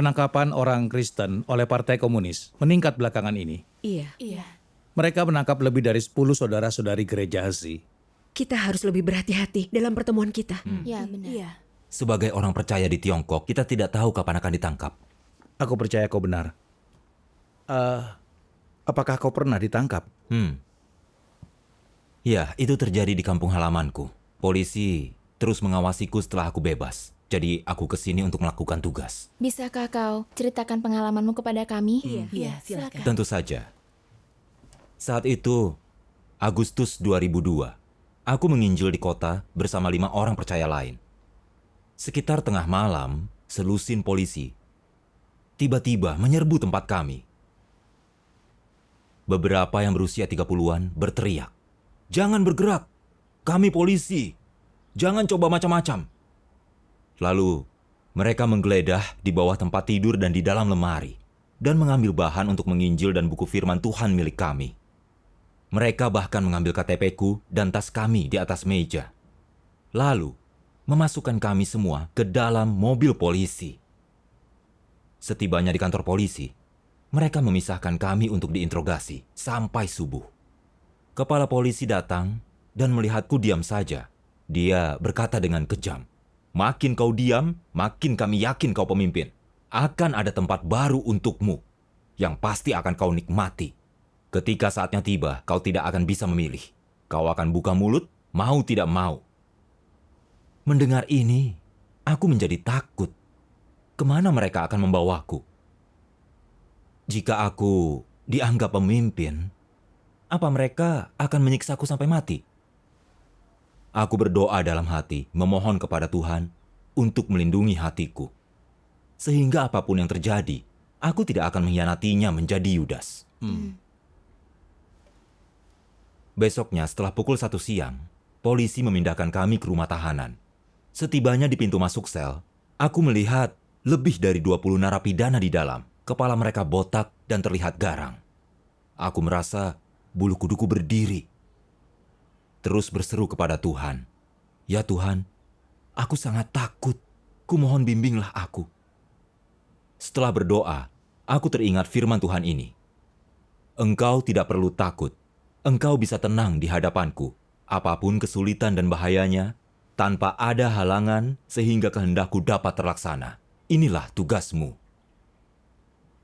penangkapan orang Kristen oleh Partai Komunis meningkat belakangan ini. Iya. Mereka menangkap lebih dari 10 saudara-saudari gereja Hasi. Kita harus lebih berhati-hati dalam pertemuan kita. Ya, benar. Iya. Sebagai orang percaya di Tiongkok, kita tidak tahu kapan akan ditangkap. Aku percaya kau benar. Apakah kau pernah ditangkap? Ya, itu terjadi di kampung halamanku. Polisi terus mengawasiku setelah aku bebas. Jadi aku kesini untuk melakukan tugas. Bisakah kau ceritakan pengalamanmu kepada kami? Iya, silakan. Tentu saja. Saat itu, Agustus 2002, aku menginjil di kota bersama 5 orang percaya lain. Sekitar tengah malam, selusin polisi tiba-tiba menyerbu tempat kami. Beberapa yang berusia 30-an berteriak, "Jangan bergerak, kami polisi, jangan coba macam-macam." Lalu, mereka menggeledah di bawah tempat tidur dan di dalam lemari, dan mengambil bahan untuk menginjil dan buku firman Tuhan milik kami. Mereka bahkan mengambil KTP-ku dan tas kami di atas meja. Lalu, memasukkan kami semua ke dalam mobil polisi. Setibanya di kantor polisi, mereka memisahkan kami untuk diinterogasi sampai subuh. Kepala polisi datang dan melihatku diam saja. Dia berkata dengan kejam, "Makin kau diam, makin kami yakin kau pemimpin. Akan ada tempat baru untukmu, yang pasti akan kau nikmati. Ketika saatnya tiba, kau tidak akan bisa memilih. Kau akan buka mulut, mau tidak mau." Mendengar ini, aku menjadi takut. Kemana mereka akan membawaku? Jika aku dianggap pemimpin, apa mereka akan menyiksaku sampai mati? Aku berdoa dalam hati, memohon kepada Tuhan untuk melindungi hatiku. Sehingga apapun yang terjadi, aku tidak akan mengkhianatinya menjadi Yudas. Besoknya setelah pukul 1 siang, polisi memindahkan kami ke rumah tahanan. Setibanya di pintu masuk sel, aku melihat lebih dari 20 narapidana di dalam. Kepala mereka botak dan terlihat garang. Aku merasa bulu kuduku berdiri. Terus berseru kepada Tuhan, "Ya Tuhan, aku sangat takut. Kumohon bimbinglah aku." Setelah berdoa, aku teringat firman Tuhan ini. "Engkau tidak perlu takut. Engkau bisa tenang di hadapanku. Apapun kesulitan dan bahayanya, tanpa ada halangan sehingga kehendakku dapat terlaksana. Inilah tugasmu.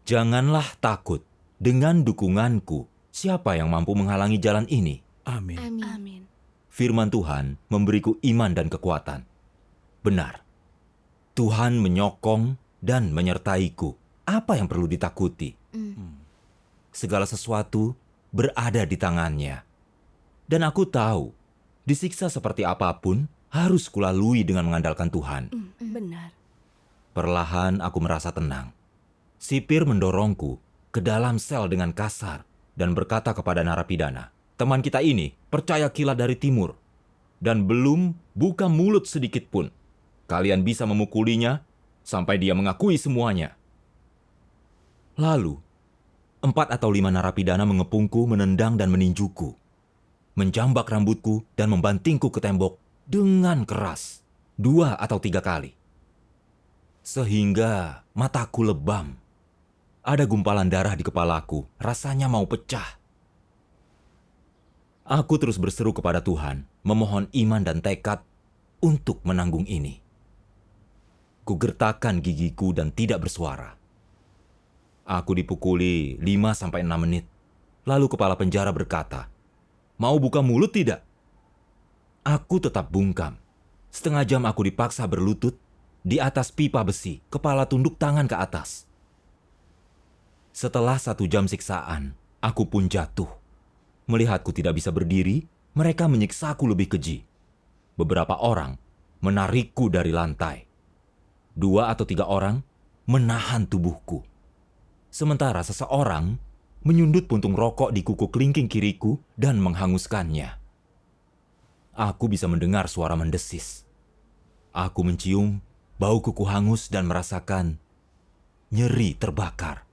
Janganlah takut. Dengan dukunganku, siapa yang mampu menghalangi jalan ini?" Amin. Amin. Firman Tuhan memberiku iman dan kekuatan. Benar, Tuhan menyokong dan menyertaiku. Apa yang perlu ditakuti? Segala sesuatu berada di tangannya. Dan aku tahu, disiksa seperti apapun harus kulalui dengan mengandalkan Tuhan. Benar. Perlahan aku merasa tenang. Sipir mendorongku ke dalam sel dengan kasar dan berkata kepada narapidana, "Teman kita ini percaya kilat dari timur dan belum buka mulut sedikit pun. Kalian bisa memukulinya sampai dia mengakui semuanya." Lalu, 4 atau 5 narapidana mengepungku, menendang dan meninjuku, menjambak rambutku dan membantingku ke tembok dengan keras 2 atau 3 kali. Sehingga mataku lebam. Ada gumpalan darah di kepalaku, rasanya mau pecah. Aku terus berseru kepada Tuhan, memohon iman dan tekad untuk menanggung ini. Kugertakkan gigiku dan tidak bersuara. Aku dipukuli 5-6 menit. Lalu kepala penjara berkata, "Mau buka mulut tidak?" Aku tetap bungkam. Setengah jam aku dipaksa berlutut di atas pipa besi, kepala tunduk tangan ke atas. Setelah 1 jam siksaan, aku pun jatuh. Melihatku tidak bisa berdiri, mereka menyiksaku lebih keji. Beberapa orang menarikku dari lantai. 2 atau 3 orang menahan tubuhku. Sementara seseorang menyundut puntung rokok di kuku kelingking kiriku dan menghanguskannya. Aku bisa mendengar suara mendesis. Aku mencium bau kuku hangus dan merasakan nyeri terbakar.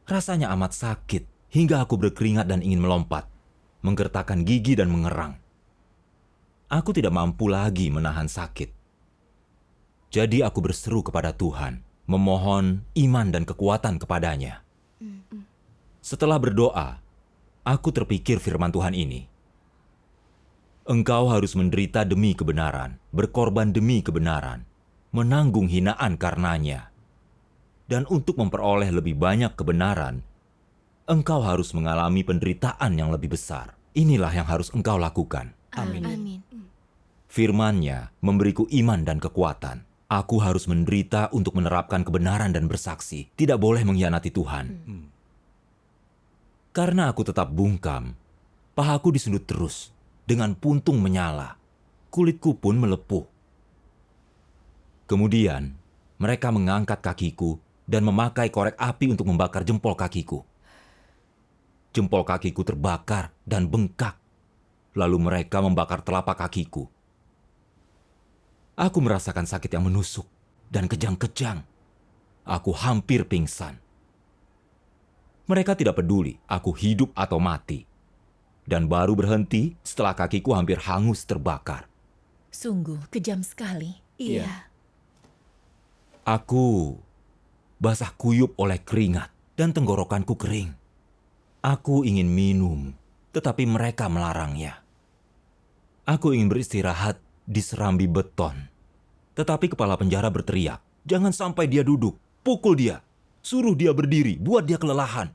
Rasanya amat sakit hingga aku berkeringat dan ingin melompat, menggertakkan gigi dan mengerang. Aku tidak mampu lagi menahan sakit. Jadi aku berseru kepada Tuhan, memohon iman dan kekuatan kepadanya. Setelah berdoa, aku terpikir firman Tuhan ini. Engkau harus menderita demi kebenaran, berkorban demi kebenaran, menanggung hinaan karenanya. Dan untuk memperoleh lebih banyak kebenaran, engkau harus mengalami penderitaan yang lebih besar. Inilah yang harus engkau lakukan. Amin. Firman-Nya memberiku iman dan kekuatan. Aku harus menderita untuk menerapkan kebenaran dan bersaksi. Tidak boleh mengkhianati Tuhan. Karena aku tetap bungkam, pahaku disundut terus, dengan puntung menyala. Kulitku pun melepuh. Kemudian, mereka mengangkat kakiku dan memakai korek api untuk membakar jempol kakiku. Jempol kakiku terbakar dan bengkak. Lalu mereka membakar telapak kakiku. Aku merasakan sakit yang menusuk dan kejang-kejang. Aku hampir pingsan. Mereka tidak peduli aku hidup atau mati. Dan baru berhenti setelah kakiku hampir hangus terbakar. Sungguh kejam sekali. Iya. Aku basah kuyup oleh keringat dan tenggorokanku kering. Aku ingin minum, tetapi mereka melarangnya. Aku ingin beristirahat di serambi beton. Tetapi kepala penjara berteriak, jangan sampai dia duduk, pukul dia, suruh dia berdiri, buat dia kelelahan.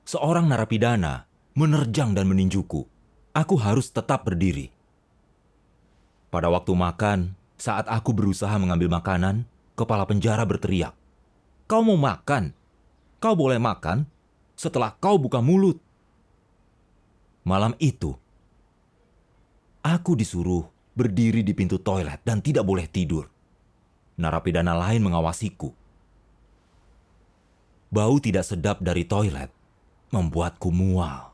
Seorang narapidana menerjang dan meninjuku. Aku harus tetap berdiri. Pada waktu makan, saat aku berusaha mengambil makanan, kepala penjara berteriak, kau mau makan? Kau boleh makan setelah kau buka mulut. Malam itu, aku disuruh berdiri di pintu toilet dan tidak boleh tidur. Narapidana lain mengawasiku. Bau tidak sedap dari toilet membuatku mual.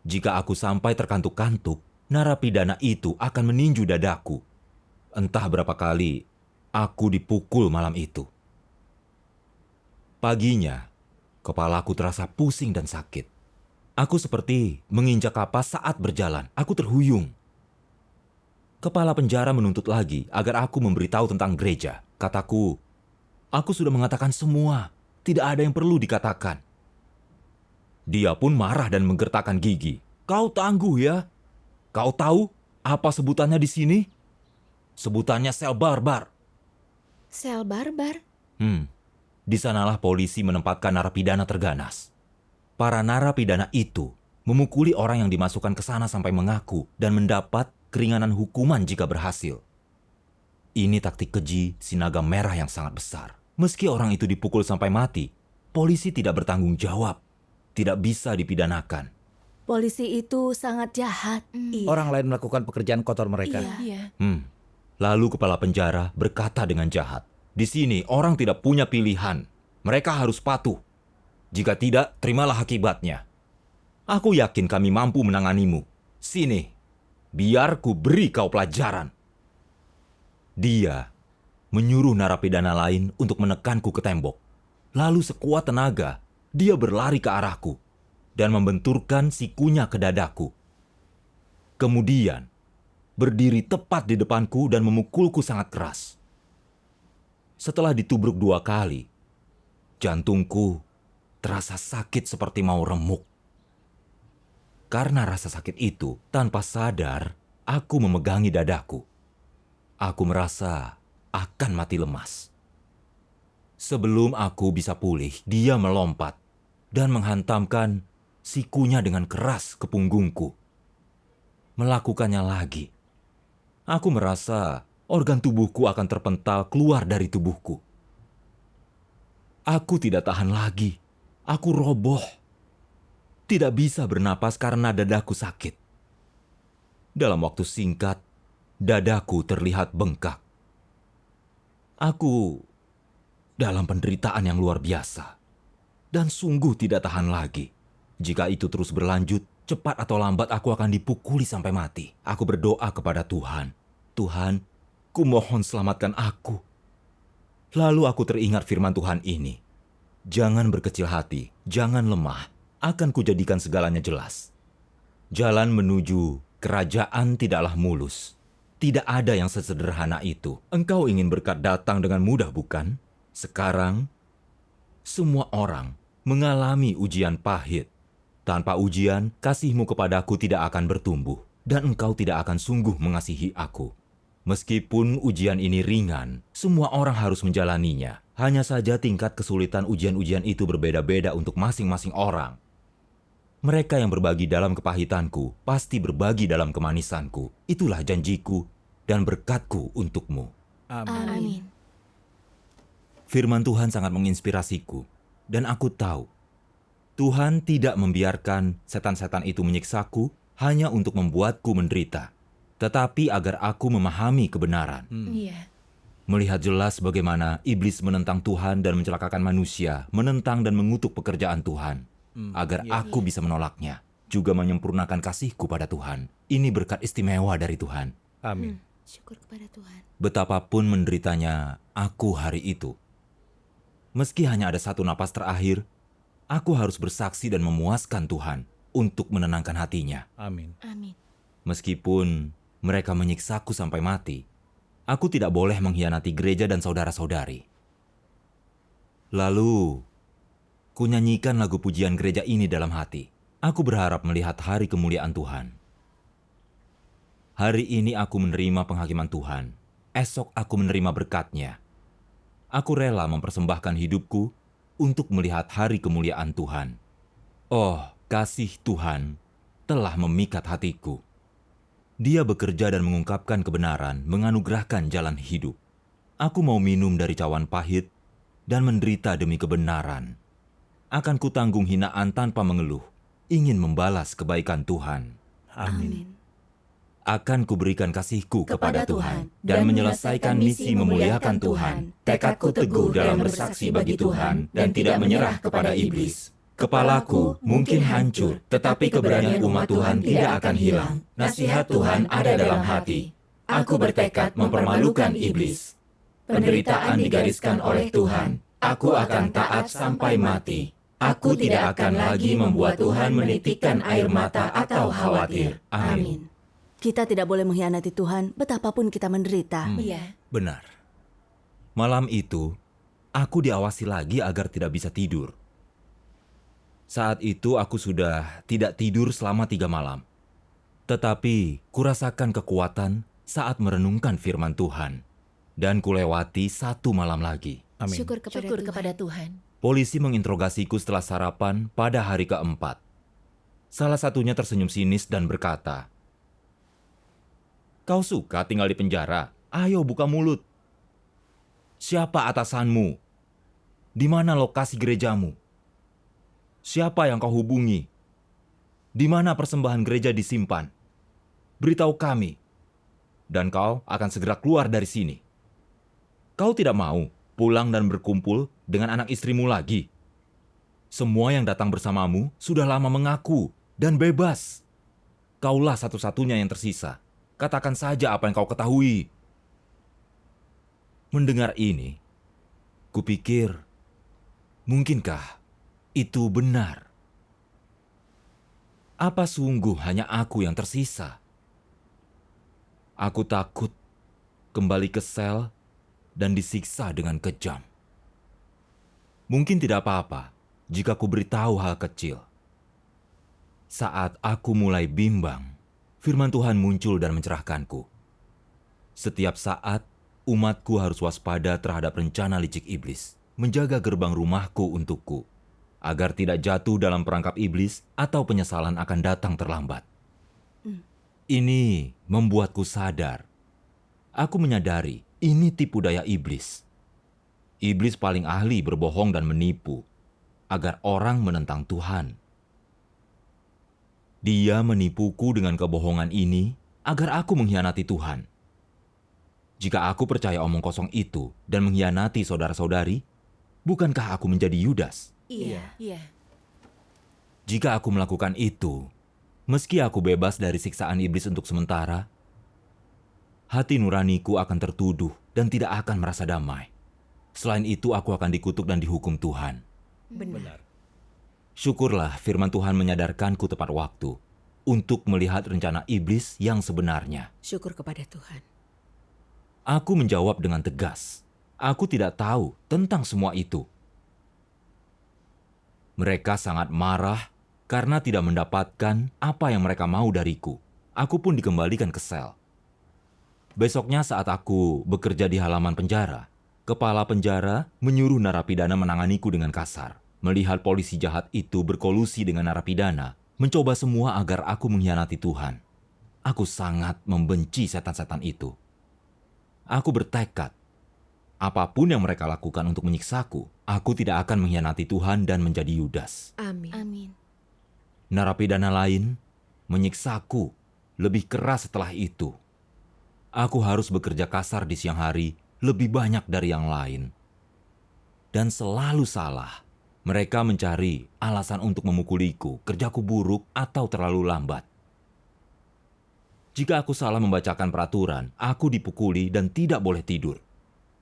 Jika aku sampai terkantuk-kantuk, narapidana itu akan meninju dadaku. Entah berapa kali aku dipukul malam itu. Paginya, kepalaku terasa pusing dan sakit. Aku seperti menginjak kapas saat berjalan. Aku terhuyung. Kepala penjara menuntut lagi agar aku memberitahu tentang gereja. Kataku, aku sudah mengatakan semua. Tidak ada yang perlu dikatakan. Dia pun marah dan menggertakkan gigi. Kau tangguh ya? Kau tahu apa sebutannya di sini? Sebutannya sel barbar. Sel barbar? Di sanalah polisi menempatkan narapidana terganas. Para narapidana itu memukuli orang yang dimasukkan ke sana sampai mengaku dan mendapat keringanan hukuman jika berhasil. Ini taktik keji Sinaga Merah yang sangat besar. Meski orang itu dipukul sampai mati, polisi tidak bertanggung jawab, tidak bisa dipidanakan. Polisi itu sangat jahat. Iya. Orang lain melakukan pekerjaan kotor mereka. Iya. Lalu kepala penjara berkata dengan jahat, di sini orang tidak punya pilihan. Mereka harus patuh. Jika tidak, terimalah akibatnya. Aku yakin kami mampu menanganimu. Sini, biar ku beri kau pelajaran. Dia menyuruh narapidana lain untuk menekanku ke tembok. Lalu sekuat tenaga, dia berlari ke arahku dan membenturkan sikunya ke dadaku. Kemudian, berdiri tepat di depanku dan memukulku sangat keras. Setelah ditubruk 2 kali, jantungku terasa sakit seperti mau remuk. Karena rasa sakit itu, tanpa sadar, aku memegangi dadaku. Aku merasa akan mati lemas. Sebelum aku bisa pulih, dia melompat dan menghantamkan sikunya dengan keras ke punggungku. Melakukannya lagi. Aku merasa organ tubuhku akan terpental keluar dari tubuhku. Aku tidak tahan lagi. Aku roboh. Tidak bisa bernapas karena dadaku sakit. Dalam waktu singkat, dadaku terlihat bengkak. Aku dalam penderitaan yang luar biasa. Dan sungguh tidak tahan lagi. Jika itu terus berlanjut, cepat atau lambat aku akan dipukuli sampai mati. Aku berdoa kepada Tuhan. Tuhan, kumohon selamatkan aku. Lalu aku teringat firman Tuhan ini. Jangan berkecil hati, jangan lemah. Akan kujadikan segalanya jelas. Jalan menuju kerajaan tidaklah mulus. Tidak ada yang sesederhana itu. Engkau ingin berkat datang dengan mudah, bukan? Sekarang, semua orang mengalami ujian pahit. Tanpa ujian, kasihmu kepadaku tidak akan bertumbuh, dan engkau tidak akan sungguh mengasihi aku. Meskipun ujian ini ringan, semua orang harus menjalaninya. Hanya saja tingkat kesulitan ujian-ujian itu berbeda-beda untuk masing-masing orang. Mereka yang berbagi dalam kepahitanku pasti berbagi dalam kemanisanku. Itulah janjiku dan berkatku untukmu. Amin. Firman Tuhan sangat menginspirasiku, dan aku tahu Tuhan tidak membiarkan setan-setan itu menyiksaku hanya untuk membuatku menderita, tetapi agar aku memahami kebenaran. Iya. Melihat jelas bagaimana iblis menentang Tuhan dan mencelakakan manusia, menentang dan mengutuk pekerjaan Tuhan, agar aku bisa menolaknya, juga menyempurnakan kasihku pada Tuhan. Ini berkat istimewa dari Tuhan. Amin. Syukur kepada Tuhan. Betapapun menderitanya aku hari itu, meski hanya ada satu napas terakhir, aku harus bersaksi dan memuaskan Tuhan untuk menenangkan hatinya. Amin. Amin. Meskipun mereka menyiksaku sampai mati, aku tidak boleh mengkhianati gereja dan saudara-saudari. Lalu, kunyanyikan lagu pujian gereja ini dalam hati. Aku berharap melihat hari kemuliaan Tuhan. Hari ini aku menerima penghakiman Tuhan. Esok aku menerima berkat-Nya. Aku rela mempersembahkan hidupku untuk melihat hari kemuliaan Tuhan. Oh, kasih Tuhan telah memikat hatiku. Dia bekerja dan mengungkapkan kebenaran, menganugerahkan jalan hidup. Aku mau minum dari cawan pahit dan menderita demi kebenaran. Akan kutanggung hinaan tanpa mengeluh, ingin membalas kebaikan Tuhan. Amin. Akan kuberikan kasihku kepada Tuhan dan menyelesaikan misi memuliakan Tuhan. Tekadku teguh dalam bersaksi bagi Tuhan dan tidak menyerah kepada iblis. Kepalaku mungkin hancur, tetapi keberanian umat Tuhan tidak akan hilang. Nasihat Tuhan ada dalam hati. Aku bertekad mempermalukan iblis. Penderitaan digariskan oleh Tuhan. Aku akan taat sampai mati. Aku tidak akan lagi membuat Tuhan menitikkan air mata atau khawatir. Amin. Kita tidak boleh mengkhianati Tuhan betapapun kita menderita. Iya. Benar. Malam itu, aku diawasi lagi agar tidak bisa tidur. Saat itu aku sudah tidak tidur selama 3 malam. Tetapi kurasakan kekuatan saat merenungkan firman Tuhan. Dan kulewati 1 malam lagi. Amin. Syukur kepada Syukur Tuhan. kepada Tuhan. Polisi menginterogasiku setelah sarapan pada hari keempat. Salah satunya tersenyum sinis dan berkata, "Kau suka tinggal di penjara? Ayo buka mulut. Siapa atasanmu? Di mana lokasi gerejamu? Siapa yang kau hubungi? Di mana persembahan gereja disimpan? Beritahu kami, dan kau akan segera keluar dari sini. Kau tidak mau pulang dan berkumpul dengan anak istrimu lagi. Semua yang datang bersamamu sudah lama mengaku dan bebas. Kaulah satu-satunya yang tersisa. Katakan saja apa yang kau ketahui." Mendengar ini, kupikir, mungkinkah itu benar? Apa sungguh hanya aku yang tersisa? Aku takut kembali ke sel dan disiksa dengan kejam. Mungkin tidak apa-apa jika ku beritahu hal kecil. Saat aku mulai bimbang, firman Tuhan muncul dan mencerahkanku. Setiap saat, umatku harus waspada terhadap rencana licik iblis, menjaga gerbang rumahku untukku, agar tidak jatuh dalam perangkap iblis atau penyesalan akan datang terlambat. Ini membuatku sadar. Aku menyadari ini tipu daya iblis. Iblis paling ahli berbohong dan menipu, agar orang menentang Tuhan. Dia menipuku dengan kebohongan ini agar aku mengkhianati Tuhan. Jika aku percaya omong kosong itu dan mengkhianati saudara-saudari, bukankah aku menjadi Yudas? Iya. Iya. Jika aku melakukan itu, meski aku bebas dari siksaan iblis untuk sementara, hati nuraniku akan tertuduh dan tidak akan merasa damai. Selain itu, aku akan dikutuk dan dihukum Tuhan. Benar. Syukurlah firman Tuhan menyadarkanku tepat waktu untuk melihat rencana iblis yang sebenarnya. Syukur kepada Tuhan. Aku menjawab dengan tegas. Aku tidak tahu tentang semua itu. Mereka sangat marah karena tidak mendapatkan apa yang mereka mau dariku. Aku pun dikembalikan ke sel. Besoknya saat aku bekerja di halaman penjara, kepala penjara menyuruh narapidana menanganiku dengan kasar. Melihat polisi jahat itu berkolusi dengan narapidana, mencoba semua agar aku mengkhianati Tuhan. Aku sangat membenci setan-setan itu. Aku bertekad, apapun yang mereka lakukan untuk menyiksaku, aku tidak akan mengkhianati Tuhan dan menjadi Yudas. Amin. Amin. Narapidana lain menyiksaku lebih keras setelah itu. Aku harus bekerja kasar di siang hari lebih banyak dari yang lain. Dan selalu salah. Mereka mencari alasan untuk memukuliku, kerjaku buruk, atau terlalu lambat. Jika aku salah membacakan peraturan, aku dipukuli dan tidak boleh tidur.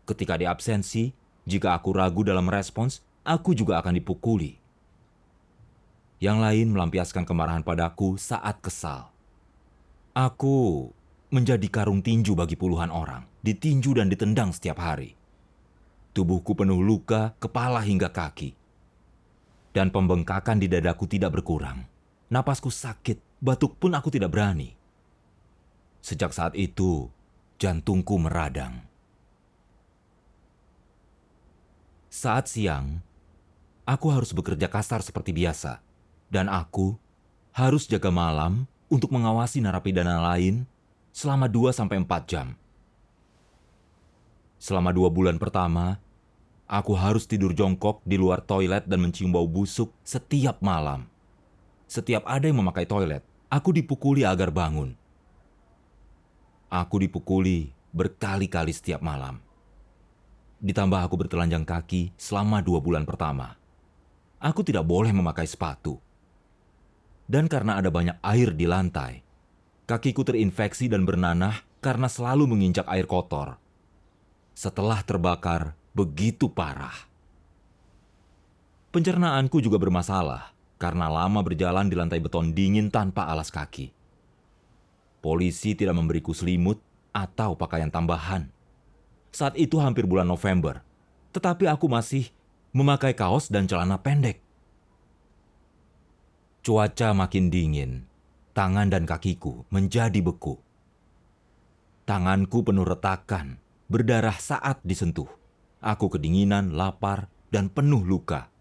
Ketika di absensi, jika aku ragu dalam respons, aku juga akan dipukuli. Yang lain melampiaskan kemarahan padaku saat kesal. Aku menjadi karung tinju bagi puluhan orang, ditinju dan ditendang setiap hari. Tubuhku penuh luka, kepala hingga kaki. Dan pembengkakan di dadaku tidak berkurang. Napasku sakit, batuk pun aku tidak berani. Sejak saat itu, jantungku meradang. Saat siang, aku harus bekerja kasar seperti biasa. Dan aku harus jaga malam untuk mengawasi narapidana lain selama 2-4 jam. Selama 2 bulan pertama, aku harus tidur jongkok di luar toilet dan mencium bau busuk setiap malam. Setiap ada yang memakai toilet, aku dipukuli agar bangun. Aku dipukuli berkali-kali setiap malam. Ditambah aku bertelanjang kaki selama 2 bulan pertama. Aku tidak boleh memakai sepatu. Dan karena ada banyak air di lantai, kakiku terinfeksi dan bernanah karena selalu menginjak air kotor. Setelah terbakar, begitu parah. Pencernaanku juga bermasalah karena lama berjalan di lantai beton dingin tanpa alas kaki. Polisi tidak memberiku selimut atau pakaian tambahan. Saat itu hampir bulan November, tetapi aku masih memakai kaos dan celana pendek. Cuaca makin dingin, tangan dan kakiku menjadi beku. Tanganku penuh retakan, berdarah saat disentuh. Aku kedinginan, lapar, dan penuh luka.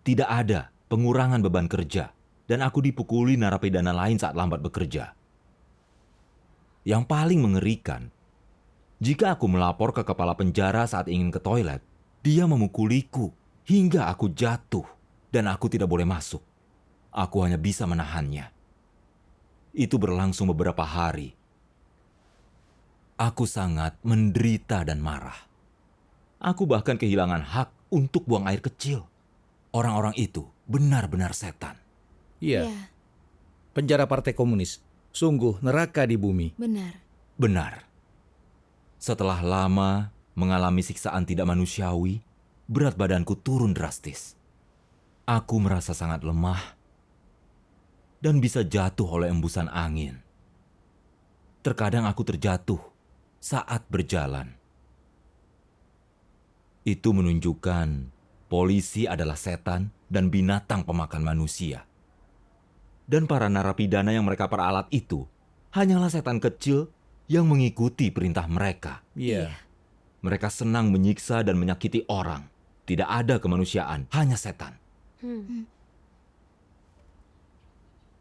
Tidak ada pengurangan beban kerja, dan aku dipukuli narapidana lain saat lambat bekerja. Yang paling mengerikan, jika aku melapor ke kepala penjara saat ingin ke toilet, dia memukuliku hingga aku jatuh, dan aku tidak boleh masuk. Aku hanya bisa menahannya. Itu berlangsung beberapa hari. Aku sangat menderita dan marah. Aku bahkan kehilangan hak untuk buang air kecil. Orang-orang itu benar-benar setan. Iya, Ya, penjara Partai Komunis. Sungguh neraka di bumi. benar. Benar. Setelah lama mengalami siksaan tidak manusiawi, berat badanku turun drastis. Aku merasa sangat lemah dan bisa jatuh oleh embusan angin. Terkadang aku terjatuh saat berjalan. Itu menunjukkan polisi adalah setan dan binatang pemakan manusia. Dan para narapidana yang mereka peralat itu hanyalah setan kecil yang mengikuti perintah mereka. Iya. Mereka senang menyiksa dan menyakiti orang. Tidak ada kemanusiaan, hanya setan.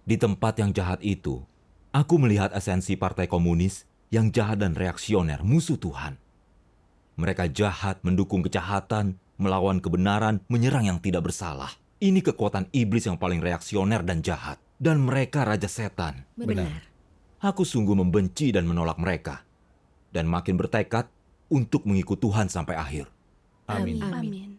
Di tempat yang jahat itu, aku melihat esensi Partai Komunis yang jahat dan reaksioner, musuh Tuhan. Mereka jahat, mendukung kejahatan, melawan kebenaran, menyerang yang tidak bersalah. Ini kekuatan iblis yang paling reaksioner dan jahat. Dan mereka raja setan. Benar. Aku sungguh membenci dan menolak mereka. Dan makin bertekad untuk mengikut Tuhan sampai akhir. Amin. Amin.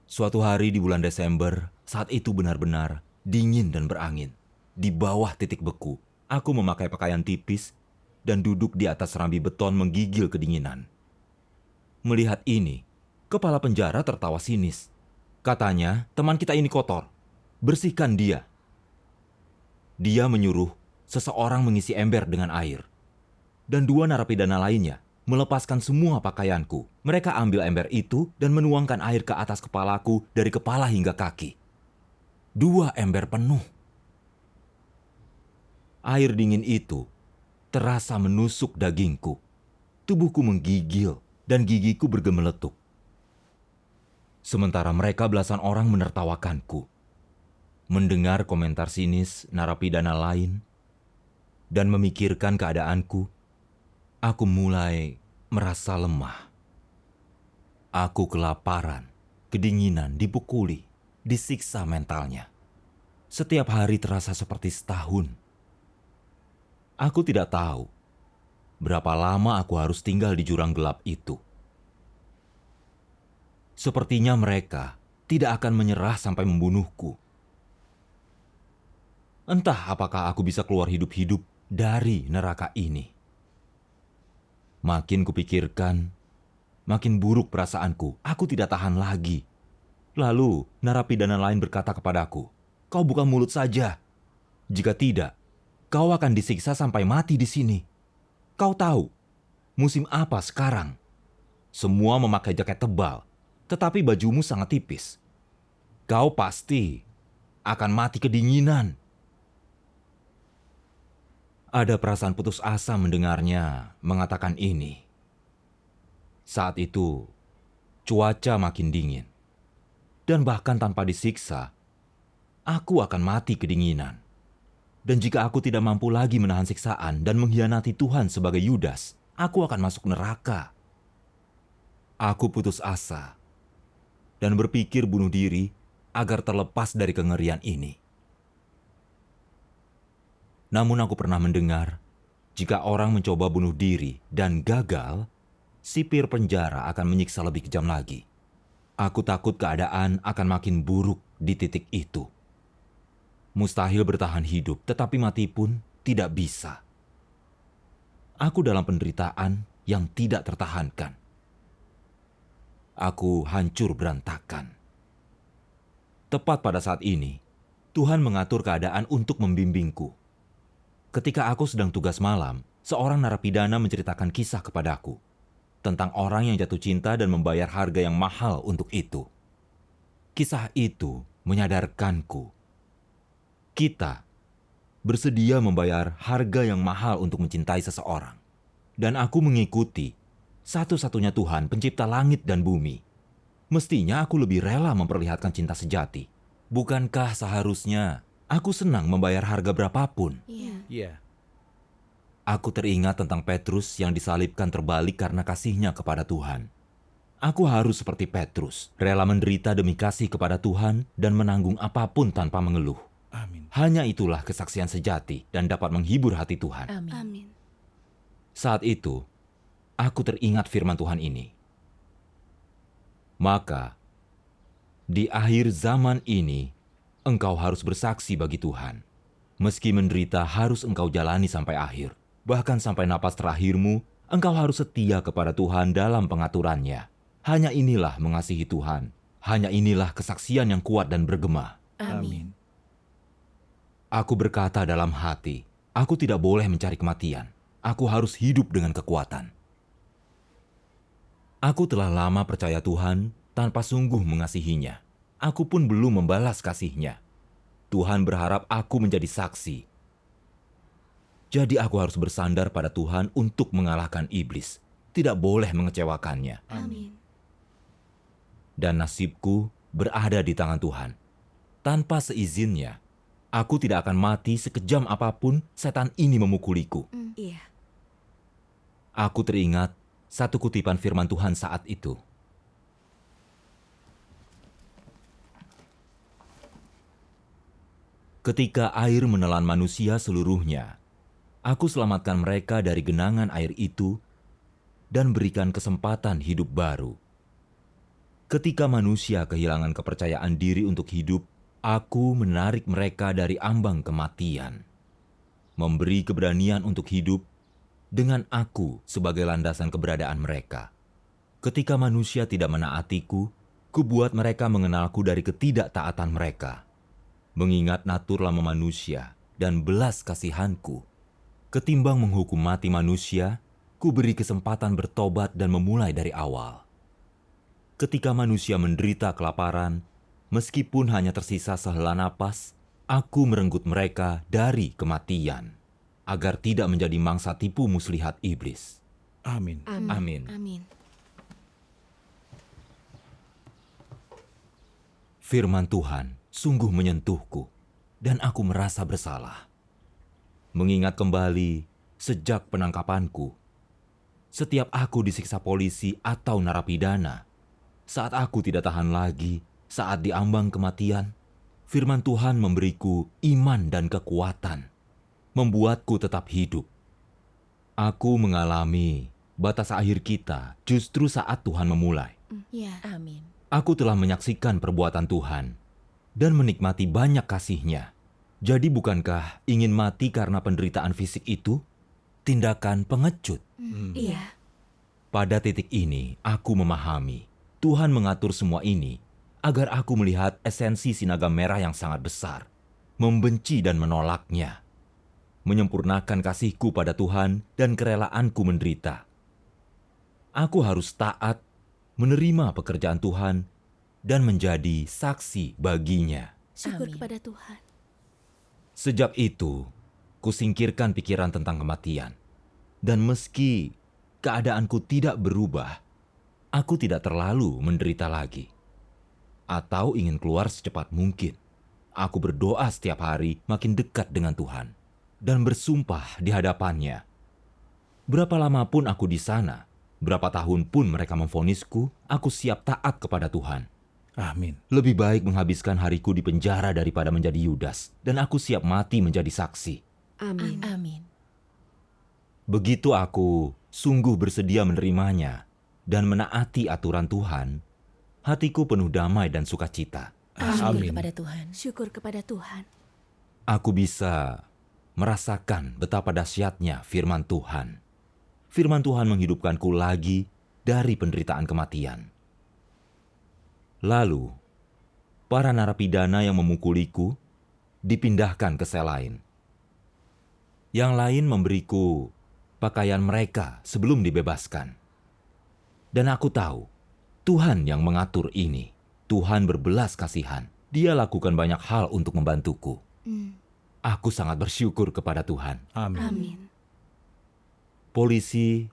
Suatu hari di bulan Desember, saat itu benar-benar dingin dan berangin. Di bawah titik beku, aku memakai pakaian tipis dan duduk di atas serambi beton menggigil kedinginan. Melihat ini, kepala penjara tertawa sinis. Katanya, teman kita ini kotor. Bersihkan dia. Dia menyuruh seseorang mengisi ember dengan air. Dan 2 narapidana lainnya melepaskan semua pakaianku. Mereka ambil ember itu dan menuangkan air ke atas kepalaku dari kepala hingga kaki. 2 ember penuh. Air dingin itu terasa menusuk dagingku. Tubuhku menggigil dan gigiku bergemeletuk. Sementara mereka belasan orang menertawakanku. Mendengar komentar sinis narapidana lain dan memikirkan keadaanku, aku mulai merasa lemah. Aku kelaparan, kedinginan, dipukuli, disiksa mentalnya. Setiap hari terasa seperti setahun. Aku tidak tahu berapa lama aku harus tinggal di jurang gelap itu. Sepertinya mereka tidak akan menyerah sampai membunuhku. Entah apakah aku bisa keluar hidup-hidup dari neraka ini. Makin kupikirkan, makin buruk perasaanku. Aku tidak tahan lagi. Lalu narapidana lain berkata kepadaku, "Kau buka mulut saja. Jika tidak, kau akan disiksa sampai mati di sini. Kau tahu musim apa sekarang? Semua memakai jaket tebal, tetapi bajumu sangat tipis. Kau pasti akan mati kedinginan." Ada perasaan putus asa mendengarnya mengatakan ini. Saat itu, cuaca makin dingin. Dan bahkan tanpa disiksa, aku akan mati kedinginan. Dan jika aku tidak mampu lagi menahan siksaan dan mengkhianati Tuhan sebagai Yudas, aku akan masuk neraka. Aku putus asa dan berpikir bunuh diri agar terlepas dari kengerian ini. Namun aku pernah mendengar, jika orang mencoba bunuh diri dan gagal, sipir penjara akan menyiksa lebih kejam lagi. Aku takut keadaan akan makin buruk di titik itu. Mustahil bertahan hidup, tetapi mati pun tidak bisa. Aku dalam penderitaan yang tidak tertahankan. Aku hancur berantakan. Tepat pada saat ini, Tuhan mengatur keadaan untuk membimbingku. Ketika aku sedang tugas malam, seorang narapidana menceritakan kisah kepadaku tentang orang yang jatuh cinta dan membayar harga yang mahal untuk itu. Kisah itu menyadarkanku. Kita bersedia membayar harga yang mahal untuk mencintai seseorang. Dan aku mengikuti satu-satunya Tuhan pencipta langit dan bumi. Mestinya aku lebih rela memperlihatkan cinta sejati. Bukankah seharusnya aku senang membayar harga berapapun? Iya. Aku teringat tentang Petrus yang disalibkan terbalik karena kasihnya kepada Tuhan. Aku harus seperti Petrus, rela menderita demi kasih kepada Tuhan dan menanggung apapun tanpa mengeluh. Amin. Hanya itulah kesaksian sejati dan dapat menghibur hati Tuhan. Amin. Amin. Saat itu, aku teringat firman Tuhan ini. Maka, di akhir zaman ini, engkau harus bersaksi bagi Tuhan. Meski menderita harus engkau jalani sampai akhir. Bahkan sampai napas terakhirmu, engkau harus setia kepada Tuhan dalam pengaturannya. Hanya inilah mengasihi Tuhan. Hanya inilah kesaksian yang kuat dan bergema. Amin. Aku berkata dalam hati, aku tidak boleh mencari kematian. Aku harus hidup dengan kekuatan. Aku telah lama percaya Tuhan tanpa sungguh mengasihinya. Aku pun belum membalas kasih-Nya. Tuhan berharap aku menjadi saksi. Jadi aku harus bersandar pada Tuhan untuk mengalahkan iblis. Tidak boleh mengecewakannya. Amin. Dan nasibku berada di tangan Tuhan. Tanpa seizinnya, aku tidak akan mati sekejam apapun setan ini memukuliku. Iya. Aku teringat satu kutipan firman Tuhan saat itu. Ketika air menelan manusia seluruhnya, aku selamatkan mereka dari genangan air itu dan berikan kesempatan hidup baru. Ketika manusia kehilangan kepercayaan diri untuk hidup, aku menarik mereka dari ambang kematian. Memberi keberanian untuk hidup dengan aku sebagai landasan keberadaan mereka. Ketika manusia tidak menaatiku, kubuat mereka mengenalku dari ketidaktaatan mereka. Mengingat natur lama manusia dan belas kasihanku, ketimbang menghukum mati manusia, Ku beri kesempatan bertobat dan memulai dari awal. Ketika manusia menderita kelaparan, meskipun hanya tersisa sehela napas, aku merenggut mereka dari kematian, agar tidak menjadi mangsa tipu muslihat iblis. Amin. Amin. Amin. Firman Tuhan sungguh menyentuhku, dan aku merasa bersalah. Mengingat kembali sejak penangkapanku, setiap aku disiksa polisi atau narapidana, saat aku tidak tahan lagi, saat diambang kematian, firman Tuhan memberiku iman dan kekuatan, membuatku tetap hidup. Aku mengalami batas akhir kita justru saat Tuhan memulai. Ya. Amin. Aku telah menyaksikan perbuatan Tuhan dan menikmati banyak kasih-Nya. Jadi bukankah ingin mati karena penderitaan fisik itu tindakan pengecut? Iya. Pada titik ini, aku memahami Tuhan mengatur semua ini agar aku melihat esensi sinagam merah yang sangat besar, membenci dan menolaknya, menyempurnakan kasihku pada Tuhan dan kerelaanku menderita. Aku harus taat, menerima pekerjaan Tuhan, dan menjadi saksi baginya. Syukur Amin. kepada Tuhan. Sejak itu, kusingkirkan pikiran tentang kematian. Dan meski keadaanku tidak berubah, aku tidak terlalu menderita lagi. Atau ingin keluar secepat mungkin. Aku berdoa setiap hari makin dekat dengan Tuhan. Dan bersumpah di hadapannya. Berapa lama pun aku di sana, berapa tahun pun mereka memvonisku, aku siap taat kepada Tuhan. Amin. Lebih baik menghabiskan hariku di penjara daripada menjadi Yudas, dan aku siap mati menjadi saksi. Amin. Amin. Begitu aku sungguh bersedia menerimanya dan menaati aturan Tuhan, hatiku penuh damai dan sukacita. Syukur Amin. kepada Tuhan. Syukur kepada Tuhan. Aku bisa merasakan betapa dahsyatnya firman Tuhan. Firman Tuhan menghidupkanku lagi dari penderitaan kematian. Lalu, para narapidana yang memukuliku dipindahkan ke sel lain. Yang lain memberiku pakaian mereka sebelum dibebaskan. Dan aku tahu, Tuhan yang mengatur ini. Tuhan berbelas kasihan. Dia lakukan banyak hal untuk membantuku. Aku sangat bersyukur kepada Tuhan. Amin. Amin. Polisi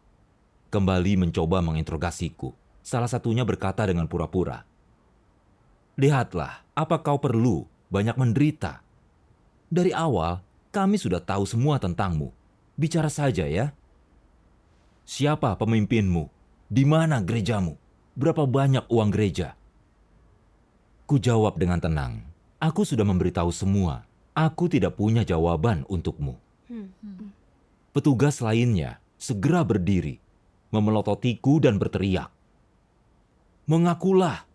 kembali mencoba menginterogasiku. Salah satunya berkata dengan pura-pura, "Lihatlah, apa kau perlu banyak menderita? Dari awal, kami sudah tahu semua tentangmu. Bicara saja ya. Siapa pemimpinmu? Di mana gerejamu? Berapa banyak uang gereja?" Ku jawab dengan tenang, "Aku sudah memberitahu semua. Aku tidak punya jawaban untukmu." Petugas lainnya segera berdiri, memelototiku dan berteriak, "Mengakulah,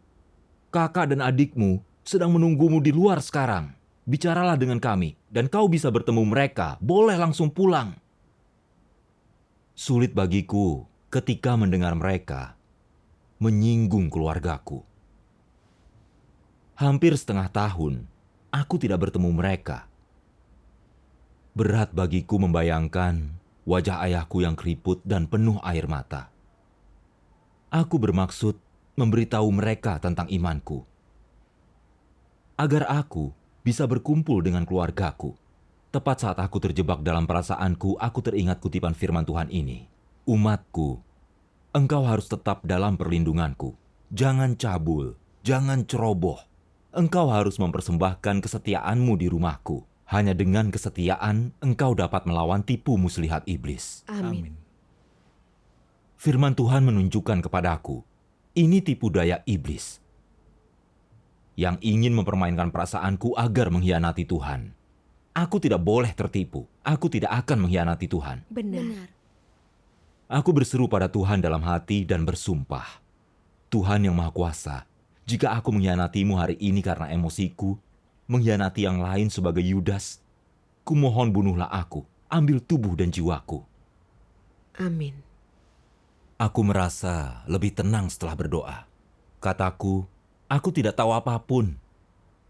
kakak dan adikmu sedang menunggumu di luar sekarang. Bicaralah dengan kami, dan kau bisa bertemu mereka. Boleh langsung pulang." Sulit bagiku ketika mendengar mereka menyinggung keluargaku. Hampir setengah tahun, aku tidak bertemu mereka. Berat bagiku membayangkan wajah ayahku yang keriput dan penuh air mata. Aku bermaksud memberitahu mereka tentang imanku, agar aku bisa berkumpul dengan keluargaku. Tepat saat aku terjebak dalam perasaanku, aku teringat kutipan firman Tuhan ini. "Umatku, engkau harus tetap dalam perlindunganku. Jangan cabul, jangan ceroboh. Engkau harus mempersembahkan kesetiaanmu di rumahku. Hanya dengan kesetiaan, engkau dapat melawan tipu muslihat iblis." Amin. Firman Tuhan menunjukkan kepadaku, ini tipu daya iblis yang ingin mempermainkan perasaanku agar mengkhianati Tuhan. Aku tidak boleh tertipu. Aku tidak akan mengkhianati Tuhan. Benar. Aku berseru pada Tuhan dalam hati dan bersumpah, "Tuhan yang Maha Kuasa, jika aku mengkhianatimu hari ini karena emosiku, mengkhianati yang lain sebagai Yudas, kumohon bunuhlah aku, ambil tubuh dan jiwaku." Amin. Aku merasa lebih tenang setelah berdoa. Kataku, aku tidak tahu apapun.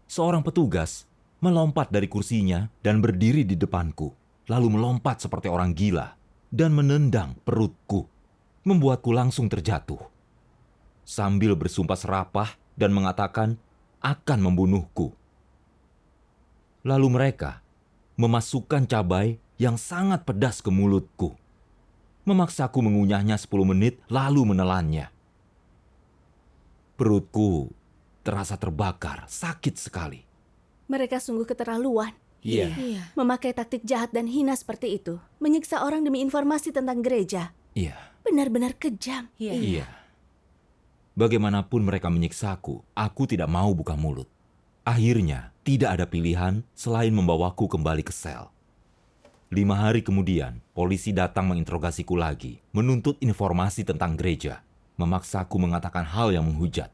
Seorang petugas melompat dari kursinya dan berdiri di depanku, lalu melompat seperti orang gila. dan menendang perutku, membuatku langsung terjatuh. Sambil bersumpah serapah dan mengatakan akan membunuhku. Lalu mereka memasukkan cabai yang sangat pedas ke mulutku. Memaksaku mengunyahnya 10 menit lalu menelannya. Perutku terasa terbakar, sakit sekali. Mereka sungguh keterlaluan. Iya. Iya. Memakai taktik jahat dan hina seperti itu. Menyiksa orang demi informasi tentang gereja. Iya, Benar-benar kejam. Iya. iya. Bagaimanapun mereka menyiksaku, aku tidak mau buka mulut. Akhirnya, tidak ada pilihan selain membawaku kembali ke sel. 5 hari kemudian, polisi datang menginterogasiku lagi, menuntut informasi tentang gereja, memaksaku mengatakan hal yang menghujat.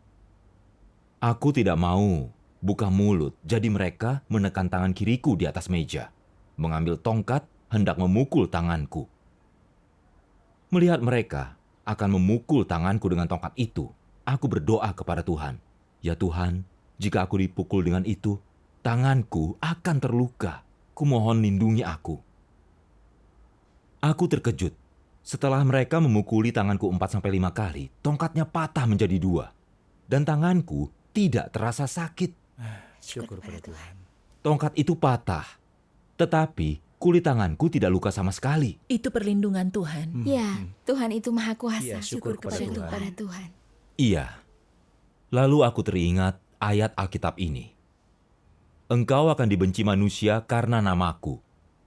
Aku tidak mau buka mulut, jadi mereka menekan tangan kiriku di atas meja, mengambil tongkat, hendak memukul tanganku. Melihat mereka akan memukul tanganku dengan tongkat itu, aku berdoa kepada Tuhan. Ya Tuhan, jika aku dipukul dengan itu, tanganku akan terluka. Kumohon lindungi aku. Aku terkejut. Setelah mereka memukuli tanganku 4-5 kali, tongkatnya patah menjadi 2. Dan tanganku tidak terasa sakit. Syukur pada Tuhan. Tongkat itu patah, tetapi kulit tanganku tidak luka sama sekali. Itu perlindungan Tuhan. Ya, Tuhan itu maha kuasa. Iya, syukur kepada Tuhan. kepada Tuhan. Iya. Lalu aku teringat ayat Alkitab ini. Engkau akan dibenci manusia karena namaku.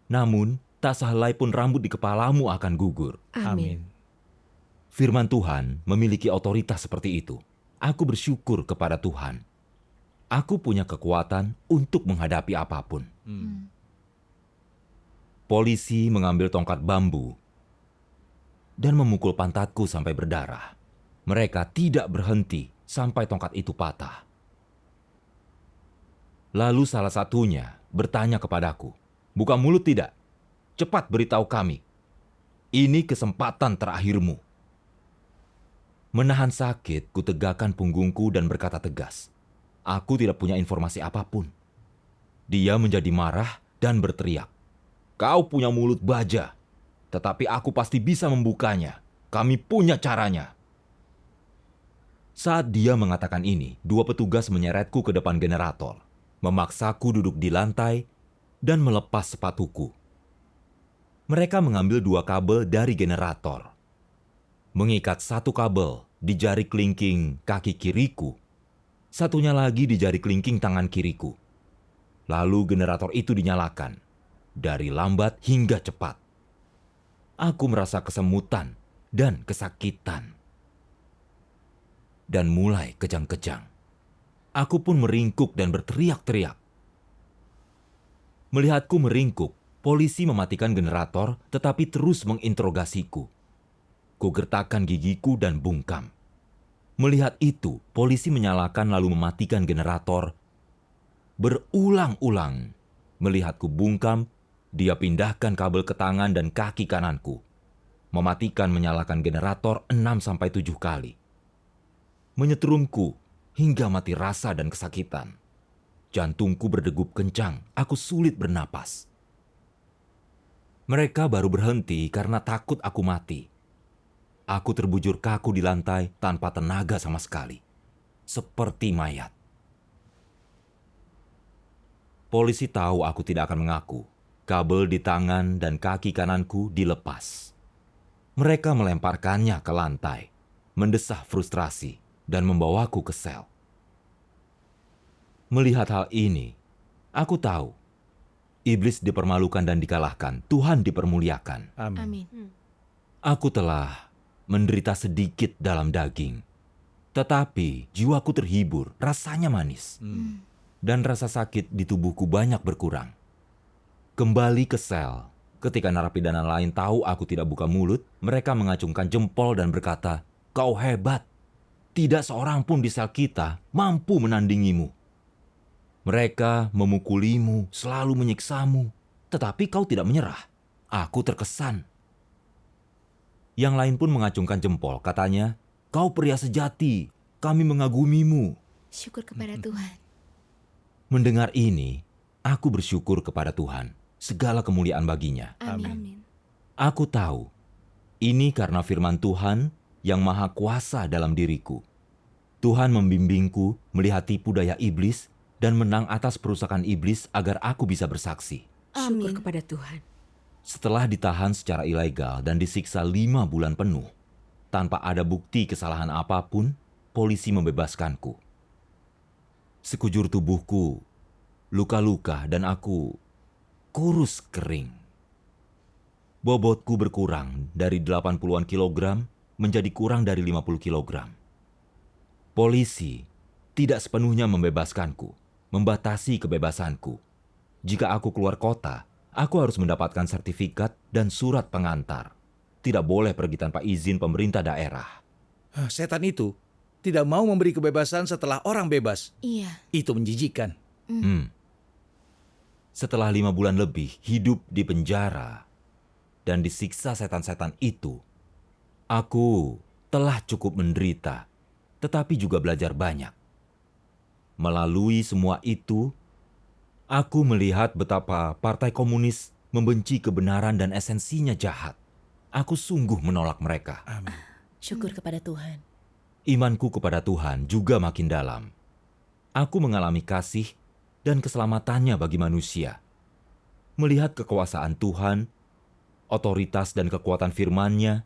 Namun, tak sehelai pun rambut di kepalamu akan gugur. Amin. Firman Tuhan memiliki otoritas seperti itu. Aku bersyukur kepada Tuhan. Aku punya kekuatan untuk menghadapi apapun. Polisi mengambil tongkat bambu dan memukul pantatku sampai berdarah. Mereka tidak berhenti sampai tongkat itu patah. Lalu salah satunya bertanya kepadaku, "Buka mulut tidak? Cepat beritahu kami. Ini kesempatan terakhirmu." Menahan sakit, kutegakkan punggungku dan berkata tegas, "Aku tidak punya informasi apapun." Dia menjadi marah dan berteriak, "Kau punya mulut baja, tetapi aku pasti bisa membukanya. Kami punya caranya." Saat dia mengatakan ini, 2 petugas menyeretku ke depan generator, memaksaku duduk di lantai, dan melepas sepatuku. Mereka mengambil 2 kabel dari generator, mengikat 1 kabel di jari kelingking kaki kiriku, satunya lagi di jari kelingking tangan kiriku. Lalu generator itu dinyalakan, dari lambat hingga cepat. Aku merasa kesemutan dan kesakitan. Dan mulai kejang-kejang. Aku pun meringkuk dan berteriak-teriak. Melihatku meringkuk, polisi mematikan generator tetapi terus menginterogasiku. Kugertakkan gigiku dan bungkam. Melihat itu, polisi menyalakan lalu mematikan generator. Berulang-ulang, melihatku bungkam, dia pindahkan kabel ke tangan dan kaki kananku. Mematikan menyalakan generator 6-7 kali. Menyetrumku hingga mati rasa dan kesakitan. Jantungku berdegup kencang, aku sulit bernapas. Mereka baru berhenti karena takut aku mati. Aku terbujur kaku di lantai tanpa tenaga sama sekali. Seperti mayat. Polisi tahu aku tidak akan mengaku. Kabel di tangan dan kaki kananku dilepas. Mereka melemparkannya ke lantai, mendesah frustrasi, dan membawaku ke sel. Melihat hal ini, aku tahu iblis dipermalukan dan dikalahkan, Tuhan dipermuliakan. Amin. Aku telah menderita sedikit dalam daging, tetapi jiwaku terhibur, rasanya manis. Dan rasa sakit di tubuhku banyak berkurang. Kembali ke sel, ketika narapidana lain tahu aku tidak buka mulut, mereka mengacungkan jempol dan berkata, "Kau hebat. Tidak seorang pun di sel kita mampu menandingimu. Mereka memukulimu, selalu menyiksamu, tetapi kau tidak menyerah." Aku terkesan. Yang lain pun mengacungkan jempol, katanya, "Kau pria sejati, kami mengagumimu." Syukur kepada Tuhan. Mendengar ini, aku bersyukur kepada Tuhan, segala kemuliaan baginya. Amin. Aku tahu Ini karena firman Tuhan yang maha kuasa dalam diriku. Tuhan membimbingku melihat tipu daya iblis dan menang atas perusakan iblis agar aku bisa bersaksi. Syukur Amin. kepada Tuhan. Setelah ditahan secara ilegal dan disiksa 5 bulan penuh, tanpa ada bukti kesalahan apapun, polisi membebaskanku. Sekujur tubuhku, luka-luka dan aku kurus kering. Bobotku berkurang dari 80-an kilogram menjadi kurang dari 50 kilogram. Polisi tidak sepenuhnya membebaskanku, membatasi kebebasanku. Jika aku keluar kota, aku harus mendapatkan sertifikat dan surat pengantar. Tidak boleh pergi tanpa izin pemerintah daerah. Setan itu tidak mau memberi kebebasan setelah orang bebas. Iya. Itu menjijikan. Setelah 5 bulan lebih hidup di penjara dan disiksa setan-setan itu, aku telah cukup menderita, tetapi juga belajar banyak. Melalui semua itu, aku melihat betapa Partai Komunis membenci kebenaran dan esensinya jahat. Aku sungguh menolak mereka. Amin. Syukur kepada Tuhan. Imanku kepada Tuhan juga makin dalam. Aku mengalami kasih dan keselamatannya bagi manusia. Melihat kekuasaan Tuhan, otoritas dan kekuatan firman-Nya,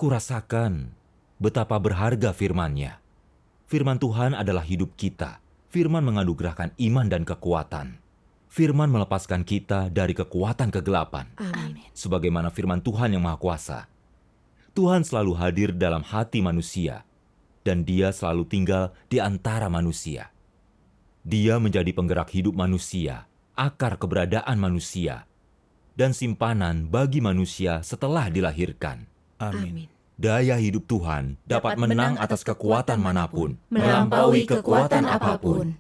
kurasakan betapa berharga firman-Nya. Firman Tuhan adalah hidup kita. Firman menganugerahkan iman dan kekuatan. Firman melepaskan kita dari kekuatan kegelapan. Amin. Sebagaimana firman Tuhan yang Maha Kuasa. Tuhan selalu hadir dalam hati manusia, dan Dia selalu tinggal di antara manusia. Dia menjadi penggerak hidup manusia, akar keberadaan manusia, dan simpanan bagi manusia setelah dilahirkan. Amin. Daya hidup Tuhan dapat menang atas kekuatan manapun, Melampaui kekuatan apapun.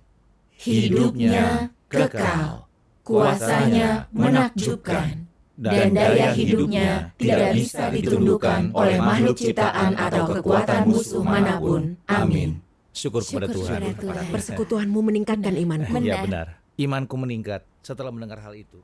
Hidupnya kekal. Kuasanya menakjubkan. Dan daya hidupnya tidak bisa ditundukkan oleh makhluk ciptaan atau kekuatan musuh manapun. Amin. Syukur kepada Syukur Tuhan. kepada Tuhan. Persekutuanmu meningkatkan imanku. Ya Benar. benar. Imanku meningkat setelah mendengar hal itu.